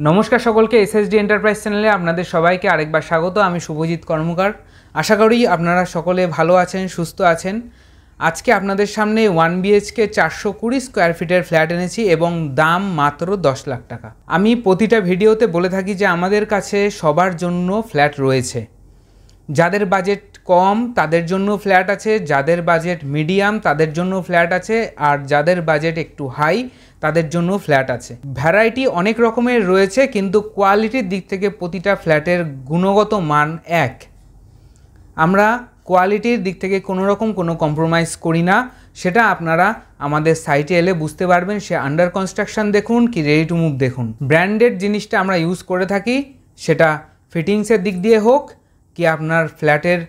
নমস্কার সকলকে SSD enterprise চ্যানেলে আপনাদের সবাইকে আরেকবার স্বাগত। আমি শুভজিৎ কর্মকার। আশা করি আপনারা সকলে ভালো আছেন, সুস্থ আছেন। আজকে আপনাদের সামনে 1 বিএইচকে 420 স্কোয়ার ফিটের ফ্ল্যাট এনেছি এবং দাম মাত্র 10 লাখ টাকা। আমি প্রতিটা ভিডিওতে বলে থাকি যে আমাদের কাছে সবার জন্য ফ্ল্যাট রয়েছে। যাদের বাজেট কম তাদের জন্য ফ্ল্যাট আছে, যাদের বাজেট মিডিয়াম তাদের জন্য ফ্ল্যাট আছে, আর যাদের বাজেট একটু হাই তাদের জন্য ফ্ল্যাট আছে। ভ্যারাইটি অনেক রকমের রয়েছে, কিন্তু কোয়ালিটির দিক থেকে প্রতিটা ফ্ল্যাটের গুণগত মান এক। আমরা কোয়ালিটির দিক থেকে কোনো কম্প্রোমাইজ করি না। সেটা আপনারা আমাদের সাইটে এলে বুঝতে পারবেন। সে আন্ডার কনস্ট্রাকশন দেখুন কি রেডি টু মুভ দেখুন, ব্র্যান্ডেড জিনিসটা আমরা ইউজ করে থাকি। সেটা ফিটিংসের দিক দিয়ে হোক কি আপনার ফ্ল্যাটের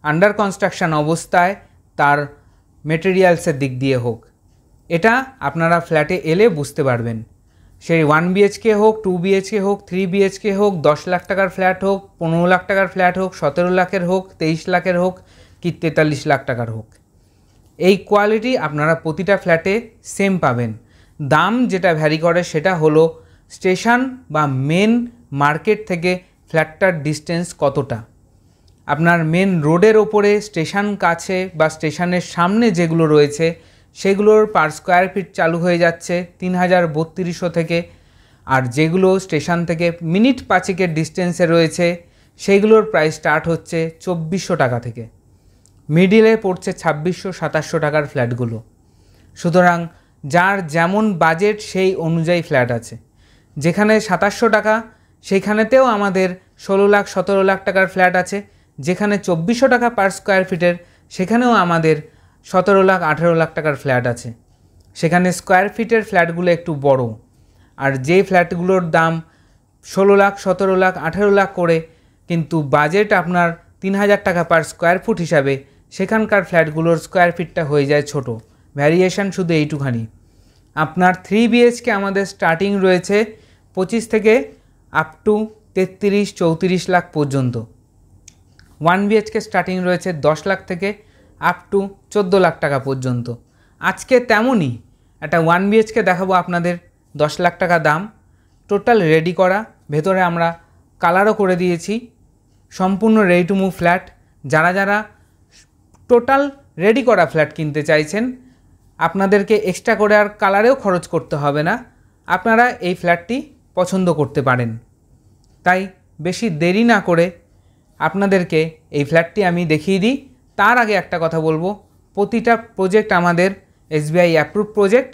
আন্ডার কনস্ট্রাকশন অবস্থায় তার মেটেরিয়ালসের দিক দিয়ে হোক, এটা আপনারা ফ্ল্যাটে এলে বুঝতে পারবেন। সেই 1 বিএইচকে হোক, 2 বিএইচকে হোক, 3 বিএইচকে হোক, 10 লাখ টাকার ফ্ল্যাট হোক, 15 লাখ টাকার ফ্ল্যাট হোক, 17 লাখের হোক, 23 লাখের হোক কি 43 লাখ টাকার হোক, এই কোয়ালিটি আপনারা প্রতিটা ফ্ল্যাটে সেম পাবেন। দাম যেটা ভ্যারি করে সেটা হলো স্টেশন বা মেন মার্কেট থেকে ফ্ল্যাটটার ডিস্টেন্স কতটা। আপনার মেন রোডের ওপরে স্টেশন কাছে বা স্টেশনের সামনে যেগুলো রয়েছে সেগুলোর পার স্কোয়ার ফিট চালু হয়ে যাচ্ছে 3,3200 থেকে, আর যেগুলো স্টেশন থেকে মিনিট 5 ডিস্টেন্সে রয়েছে সেইগুলোর প্রাইস স্টার্ট হচ্ছে 2400 টাকা থেকে। মিডিলে পড়ছে 2600-2700 টাকার ফ্ল্যাটগুলো। সুতরাং যার যেমন বাজেট সেই অনুযায়ী ফ্ল্যাট আছে। যেখানে 2700 টাকা সেইখানেতেও আমাদের 16 লাখ 17 লাখ টাকার ফ্ল্যাট আছে। যেখানে 2400 টাকা পার স্কোয়ার ফিটের সেখানেও আমাদের 17 লাখ 18 লাখ টাকার ফ্ল্যাট আছে। সেখানে স্কোয়ার ফিটের ফ্ল্যাটগুলো একটু বড়, আর যেই ফ্ল্যাটগুলোর দাম 16 লাখ 17 লাখ 18 লাখ করে কিন্তু বাজেট আপনার 3000 টাকা পার স্কোয়ার ফুট হিসাবে, সেখানকার ফ্ল্যাটগুলোর স্কোয়ার ফিটটা হয়ে যায় ছোট। ভ্যারিয়েশন শুধু এইটুখানি। আপনার 3 বিএইচকে আমাদের স্টার্টিং রয়েছে 25 থেকে আপ টু 33-34 লাখ পর্যন্ত। 1 বিএইচকে স্টার্টিং রয়েছে 10 লাখ থেকে আপ টু 14 লাখ টাকা পর্যন্ত। আজকে তেমনই একটা 1 বিএইচকে দেখাবো আপনাদের 10 লাখ টাকা দাম, টোটাল রেডি করা, ভেতরে আমরা কালারও করে দিয়েছি, সম্পূর্ণ রেডি টু মুভ ফ্ল্যাট। যারা টোটাল রেডি করা ফ্ল্যাট কিনতে চাইছেন আপনাদেরকে এক্সট্রা করে আর কালারেও খরচ করতে হবে না, আপনারা এই ফ্ল্যাটটি পছন্দ করতে পারেন। তাই বেশি দেরি না করে আপনাদেরকে এই ফ্ল্যাটটি আমি দেখিয়ে দিই। তার আগে একটা কথা বলবো, প্রতিটা প্রজেক্ট আমাদের এসবিআই অ্যাপ্রুভ প্রজেক্ট।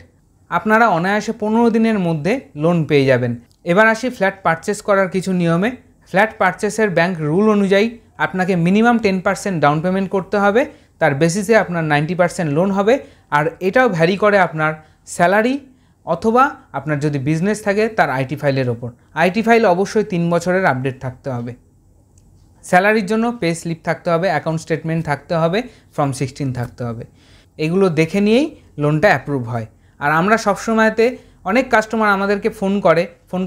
আপনারা অনায়াসে 15 দিনের মধ্যে লোন পেয়ে যাবেন। এবার আসি ফ্ল্যাট পারচেস করার কিছু নিয়মে। ফ্ল্যাট পারচেসের ব্যাংক রুল অনুযায়ী আপনাকে মিনিমাম 10% ডাউন পেমেন্ট করতে হবে, তার বেসিসে আপনার 90% লোন হবে। আর এটাও ভ্যারি করে আপনার স্যালারি অথবা আপনার যদি বিজনেস থাকে তার আইটি ফাইলের ওপর। আইটি ফাইল অবশ্যই 3 বছরের আপডেট থাকতে হবে। স্যালারির জন্য পে স্লিপ থাকতে হবে, অ্যাকাউন্ট স্টেটমেন্ট থাকতে হবে, ফর্ম 16 থাকতে হবে। এগুলো দেখে নিয়েই লোনটা অ্যাপ্রুভ হয়। আর আমরা সবসময়তে অনেক কাস্টমার আমাদেরকে ফোন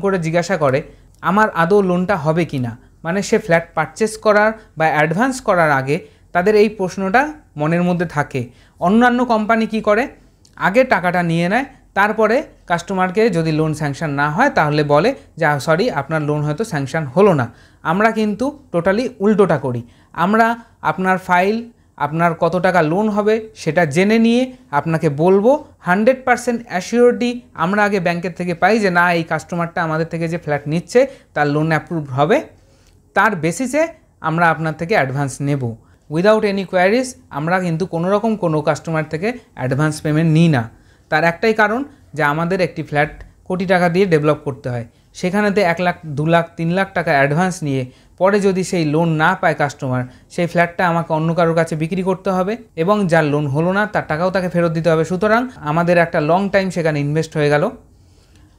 করে জিজ্ঞাসা করে আমার আদৌ লোনটা হবে কি না। মানে সে ফ্ল্যাট পারচেস করার বা অ্যাডভান্স করার আগে তাদের এই প্রশ্নটা মনের মধ্যে থাকে। অন্যান্য কোম্পানি কি করে, আগে টাকাটা নিয়ে নেয়, তারপরে কাস্টমারকে যদি লোন স্যাংশন না হয় তাহলে বলে যে সরি আপনার লোন হয়তো স্যাংশন হলো না। আমরা কিন্তু টোটালি উল্টোটা করি। আমরা আপনার ফাইল, আপনার কত টাকা লোন হবে সেটা জেনে নিয়ে আপনাকে বলবো। 100% অ্যাসিওরিটি আমরা আগে ব্যাংকের থেকে পাই যে না এই কাস্টমারটা আমাদের থেকে যে ফ্ল্যাট নিচ্ছে তার লোন অ্যাপ্রুভ হবে, তার বেসিসে আমরা আপনার থেকে অ্যাডভান্স নেব। উইদাউট এনি কোয়ারিজ আমরা কিন্তু কোনো কাস্টমার থেকে অ্যাডভান্স পেমেন্ট নিই না। তার একটাই কারণ যে আমাদের একটি ফ্ল্যাট কোটি টাকা দিয়ে ডেভেলপ করতে হয়। সেখানেতে 1 লাখ 2 লাখ 3 লাখ টাকা অ্যাডভান্স নিয়ে পরে যদি সেই লোন না পায় কাস্টমার, সেই ফ্ল্যাটটা আমাকে অন্য কারোর কাছে বিক্রি করতে হবে এবং যার লোন হলো না তার টাকাও তাকে ফেরত দিতে হবে। সুতরাং আমাদের একটা লং টাইম সেখানে ইনভেস্ট হয়ে গেল,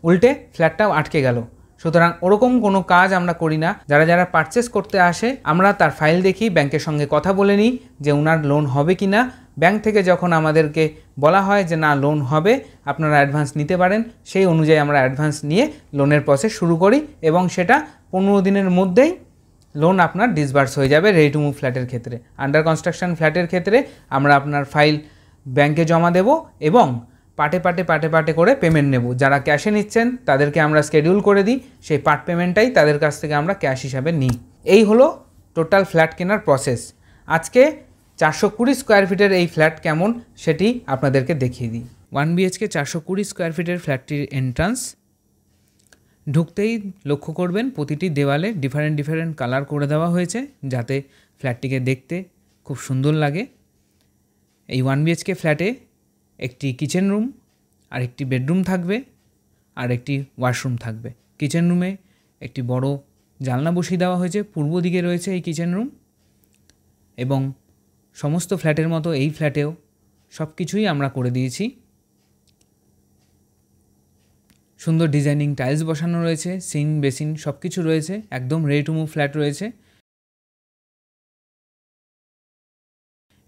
উল্টে ফ্ল্যাটটাও আটকে গেল। সুতরাং ওরকম কোনো কাজ আমরা করি না। যারা পারচেস করতে আসে আমরা তার ফাইল দেখি, ব্যাংকের সঙ্গে কথা বলে নিই যে ওনার লোন হবে কি না। ব্যাংক থেকে যখন আমাদেরকে বলা হয় যে না লোন হবে আপনারা অ্যাডভান্স নিতে পারেন, সেই অনুযায়ী আমরা অ্যাডভান্স নিয়ে লোনের প্রসেস শুরু করি এবং সেটা 15 দিনের মধ্যেই লোন আপনার ডিসবার্স হয়ে যাবে রেডি টু মুভ ফ্ল্যাটের ক্ষেত্রে। আন্ডার কনস্ট্রাকশন ফ্ল্যাটের ক্ষেত্রে আমরা আপনার ফাইল ব্যাংকে জমা দেব এবং পার্টে পার্টে পার্টে পার্টে করে পেমেন্ট নেব। যারা ক্যাশে নিচ্ছেন তাদেরকে আমরা শিডিউল করে দিই, সেই পার্ট পেমেন্টটাই তাদের কাছ থেকে আমরা ক্যাশ হিসাবে নিই। এই হলো টোটাল ফ্ল্যাট কেনার প্রসেস। আজকে 420 স্কোয়ার ফিটের এই ফ্ল্যাট কেমন সেটি আপনাদেরকে দেখিয়ে দিই। 1 BHK 420 স্কোয়ার ফিটের ফ্ল্যাটটির এন্ট্রান্স। ঢুকতেই লক্ষ্য করবেন প্রতিটি দেওয়ালে ডিফারেন্ট কালার করে দেওয়া হয়েছে, যাতে ফ্ল্যাটটিকে দেখতে খুব সুন্দর লাগে। এই 1 BHK ফ্ল্যাটে একটি কিচেন রুম আর একটি বেডরুম থাকবে আর একটি ওয়াশরুম থাকবে। কিচেন রুমে একটি বড় জানলা বসিয়ে দেওয়া হয়েছে, পূর্ব দিকে রয়েছে এই কিচেন রুম। এবং সমস্ত ফ্ল্যাটের মতো এই ফ্ল্যাটেও সব কিছুই আমরা করে দিয়েছি। সুন্দর ডিজাইনিং টাইলস বসানো রয়েছে, সিঙ্ক বেসিন সব কিছু রয়েছে, একদম রেডি টু মুভ ফ্ল্যাট রয়েছে।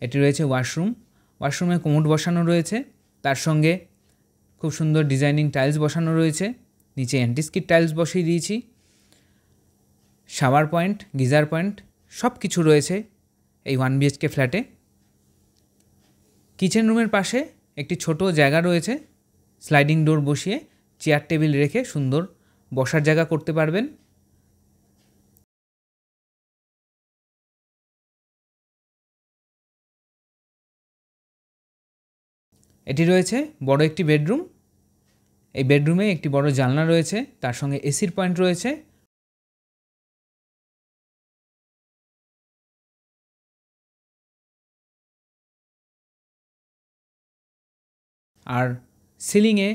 এটি রয়েছে ওয়াশরুম। ওয়াশরুমে কোমোড বসানো রয়েছে, তার সঙ্গে খুব সুন্দর ডিজাইনিং টাইলস বসানো রয়েছে। নিচে অ্যান্টিস্কিড টাইলস বসিয়ে দিয়েছি। শাওয়ার পয়েন্ট, গিজার পয়েন্ট সব কিছু রয়েছে এই 1 BHK ফ্ল্যাটে। কিচেন রুমের পাশে একটি ছোট জায়গা রয়েছে, স্লাইডিং ডোর বসিয়ে চেয়ার টেবিল রেখে সুন্দর বসার জায়গা করতে পারবেন। এটি রয়েছে বড় একটি বেডরুম। এই বেডরুমে একটি বড় জানলা রয়েছে, তার সঙ্গে এসির পয়েন্ট রয়েছে। আর সিলিংয়ে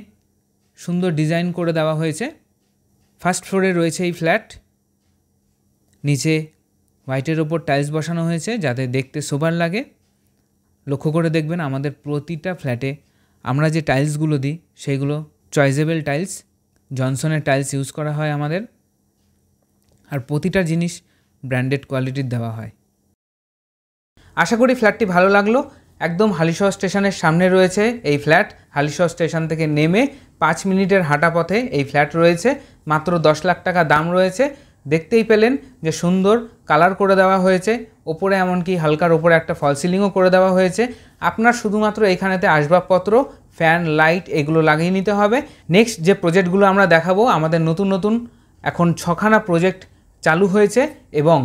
সুন্দর ডিজাইন করে দেওয়া হয়েছে। ফার্স্ট ফ্লোরে রয়েছে এই ফ্ল্যাট। নিচে হোয়াইটের ওপর টাইলস বসানো হয়েছে যাতে দেখতে সোবার লাগে। লক্ষ্য করে দেখবেন আমাদের প্রতিটা ফ্ল্যাটে আমরা যে টাইলসগুলো দিই সেইগুলো চয়েজেবল টাইলস, জনসনের টাইলস ইউজ করা হয় আমাদের। আর প্রতিটা জিনিস ব্র্যান্ডেড কোয়ালিটির দেওয়া হয়। আশা করি ফ্ল্যাটটি ভালো লাগলো। একদম হালিশহর স্টেশনের সামনে রয়েছে এই ফ্ল্যাট। হালিশহর স্টেশন থেকে নেমে 5 মিনিটের হাঁটা পথে এই ফ্ল্যাট রয়েছে। মাত্র 10 লাখ টাকা দাম রয়েছে। দেখতেই পেলেন যে সুন্দর কালার করে দেওয়া হয়েছে, ওপরে এমনকি হালকার ওপরে একটা ফল সিলিংও করে দেওয়া হয়েছে। আপনার শুধুমাত্র এখানেতে আসবাবপত্র, ফ্যান, লাইট এগুলো লাগিয়ে নিতে হবে। নেক্সট যে প্রজেক্টগুলো আমরা দেখাবো, আমাদের নতুন এখন 6খানা প্রজেক্ট চালু হয়েছে এবং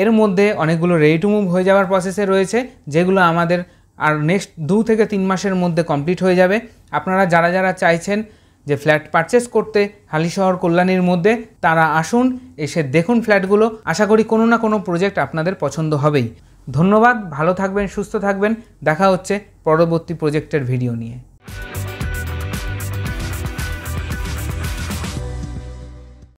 এর মধ্যে অনেকগুলো রেডি টু মুভ হয়ে যাওয়ার প্রসেসে রয়েছে, যেগুলো আমাদের আর নেক্সট 2 থেকে 3 মাসের মধ্যে কমপ্লিট হয়ে যাবে। আপনারা যারা চাইছেন যে ফ্ল্যাট পারচেস করতে হালিশহর কল্যাণীর মধ্যে, তারা আসুন, এসে দেখুন ফ্ল্যাটগুলো। আশা করি কোনো না কোনো প্রজেক্ট আপনাদের পছন্দ হবেই। ধন্যবাদ, ভালো থাকবেন, সুস্থ থাকবেন। দেখা হচ্ছে পরবর্তী প্রজেক্টের ভিডিও নিয়ে।